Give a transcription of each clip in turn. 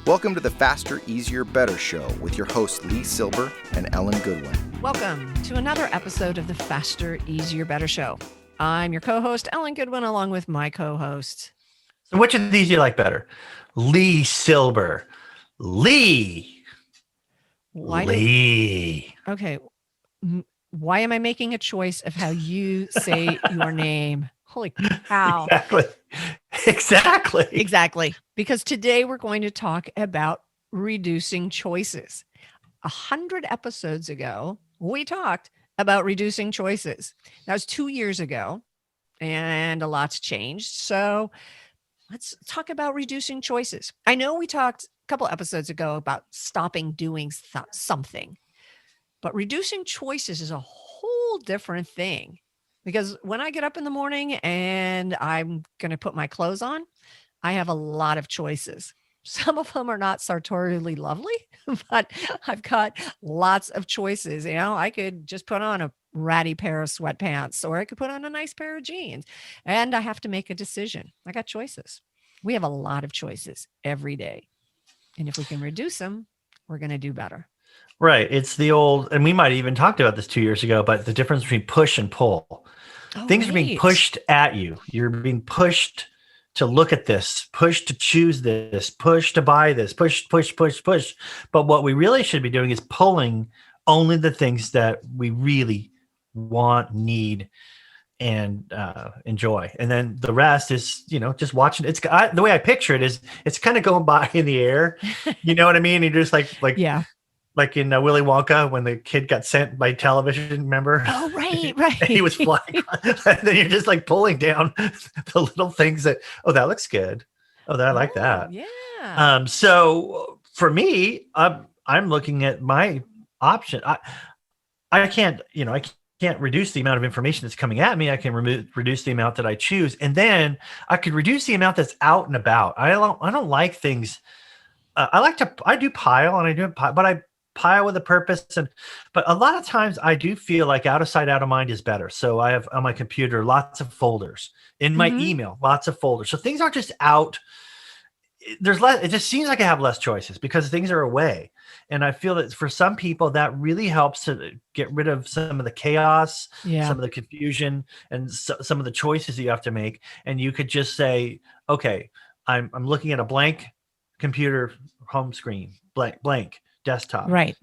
Welcome to the Faster, Easier, Better show with your hosts Lee Silber and Ellen Goodwin. Welcome to another episode of the Faster, Easier, Better show. I'm your co-host, Ellen Goodwin, along with my co-host. So which of these do you like better? Lee Silber. Lee. Okay. Why am I making a choice of how you say your name? Holy cow. Exactly. Because today we're going to talk about reducing choices. 100 episodes ago, we talked about reducing choices. That was 2 years ago, and a lot's changed. So let's talk about reducing choices. I know we talked a couple episodes ago about stopping doing something, but reducing choices is a whole different thing. Because when I get up in the morning and I'm going to put my clothes on, I have a lot of choices. Some of them are not sartorially lovely, but I've got lots of choices. You know, I could just put on a ratty pair of sweatpants, or I could put on a nice pair of jeans, and I have to make a decision. I got choices. We have a lot of choices every day. And if we can reduce them, we're going to do better. Right. It's the old, and we might have even talked about this 2 years ago, but the difference between push and pull. Things are being pushed at you. You're being pushed to look at this, push to choose this, push to buy this, push. But what we really should be doing is pulling only the things that we really want, need, and enjoy. And then the rest is, just watching. The way I picture it is it's kind of going by in the air. You know what I mean? You're just like like in Willy Wonka when the kid got sent by television, remember? Oh, right. He was flying. And then you're just like pulling down the little things that, that looks good. I like that. Yeah. So for me, I'm looking at my option. I can't reduce the amount of information that's coming at me. I can reduce the amount that I choose. And then I could reduce the amount that's out and about. I don't like things. I do pile and I do pile, but I pile with a purpose. But a lot of times I do feel like out of sight, out of mind is better. So I have on my computer, lots of folders in my email, lots of folders. So things aren't just out. There's less, it just seems like I have less choices because things are away. And I feel that for some people that really helps to get rid of some of the chaos, some of the confusion, and some of the choices that you have to make. And you could just say, okay, I'm looking at a blank computer home screen, blank desktop. Right.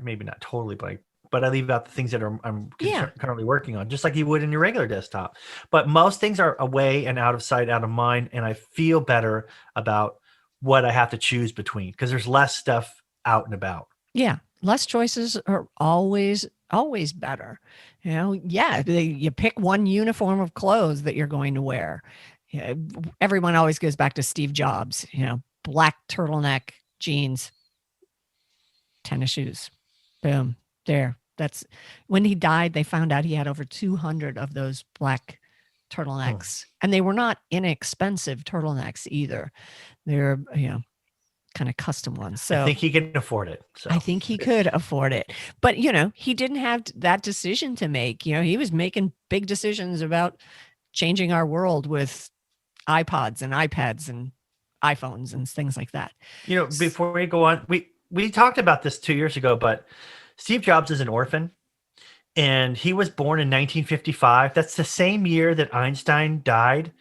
Maybe not totally blank, but I leave out the things that I'm currently working on, just like you would in your regular desktop. But most things are away and out of sight, out of mind, and I feel better about what I have to choose between because there's less stuff out and about. Yeah, less choices are always better. You pick one uniform of clothes that you're going to wear. Everyone always goes back to Steve Jobs. Black turtleneck, jeans, tennis shoes. Boom. There. That's when he died. They found out he had over 200 of those black turtlenecks, and they were not inexpensive turtlenecks either. They're, kind of custom ones. So I think he can afford it. So I think he could afford it, but he didn't have that decision to make. He was making big decisions about changing our world with iPods and iPads and iPhones and things like that. Before we go on, we talked about this 2 years ago, but Steve Jobs is an orphan and he was born in 1955. That's the same year that Einstein died.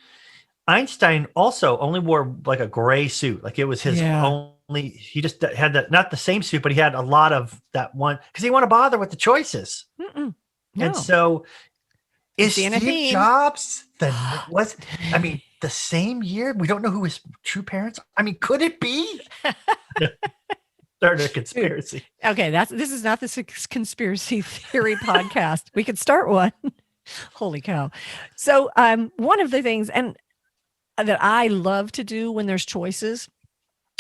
Einstein also only wore like a gray suit. Like it was his only, he just had that, not the same suit, but he had a lot of that one because he didn't want to bother with the choices. No. And so is Steve Jobs the same year? We don't know who his true parents are. I mean, could it be? Start a conspiracy. Okay, this is not this conspiracy theory podcast. We could start one. Holy cow. So one of the things that I love to do when there's choices,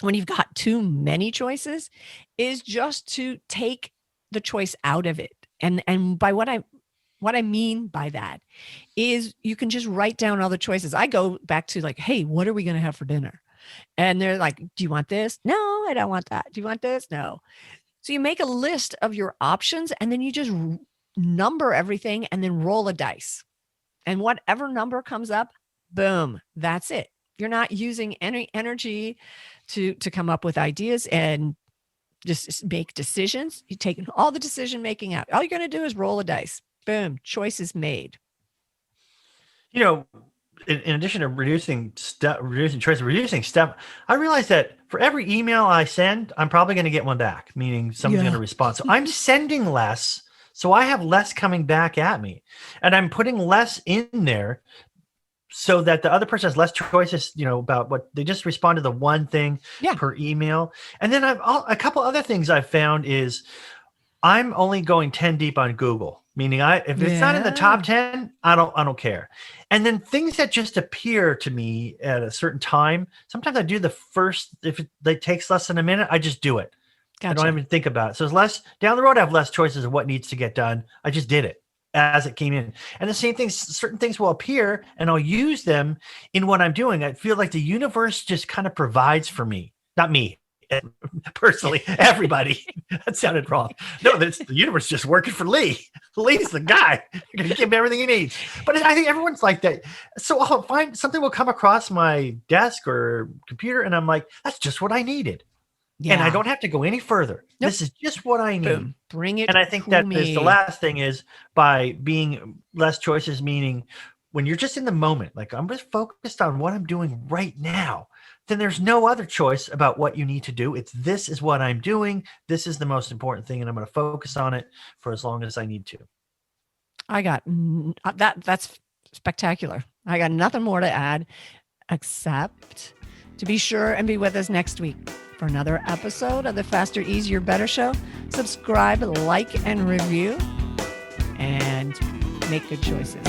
when you've got too many choices, is just to take the choice out of it. And by what I mean by that is you can just write down all the choices. I go back to like, hey, what are we going to have for dinner? And they're like, do you want this? No, I don't want that. Do you want this? No. So you make a list of your options and then you just number everything and then roll a dice. And whatever number comes up, boom, that's it. You're not using any energy to come up with ideas and just make decisions. You're taking all the decision making out. All you're going to do is roll a dice. Boom, choices made. You know, in addition to reducing stuff, I realize that for every email I send, I'm probably going to get one back, meaning someone's going to respond. So I'm sending less, so I have less coming back at me, and I'm putting less in there so that the other person has less choices, about what they just respond to the one thing per email. And then a couple other things I've found is I'm only going 10 deep on Google, meaning if it's not in the top 10, I don't care. And then things that just appear to me at a certain time, sometimes I do the first, if it takes less than a minute, I just do it. Gotcha. I don't even think about it. So it's less down the road. I have less choices of what needs to get done. I just did it as it came in. And the same thing, certain things will appear and I'll use them in what I'm doing. I feel like the universe just kind of provides for me, not me personally, everybody. That sounded wrong. No, the universe just working for Lee. Lee's the guy. You're going to give him everything he needs. But I think everyone's like that. So I'll find something will come across my desk or computer and I'm like, that's just what I needed. Yeah. And I don't have to go any further. Nope. This is just what I need. Boom. Bring it. And I think that is the last thing is by being less choices, meaning when you're just in the moment, like I'm just focused on what I'm doing right now, then there's no other choice about what you need to do. This is what I'm doing. This is the most important thing. And I'm going to focus on it for as long as I need to. I got that. That's spectacular. I got nothing more to add except to be sure and be with us next week for another episode of the Faster, Easier, Better Show. Subscribe, like, and review, and make good choices.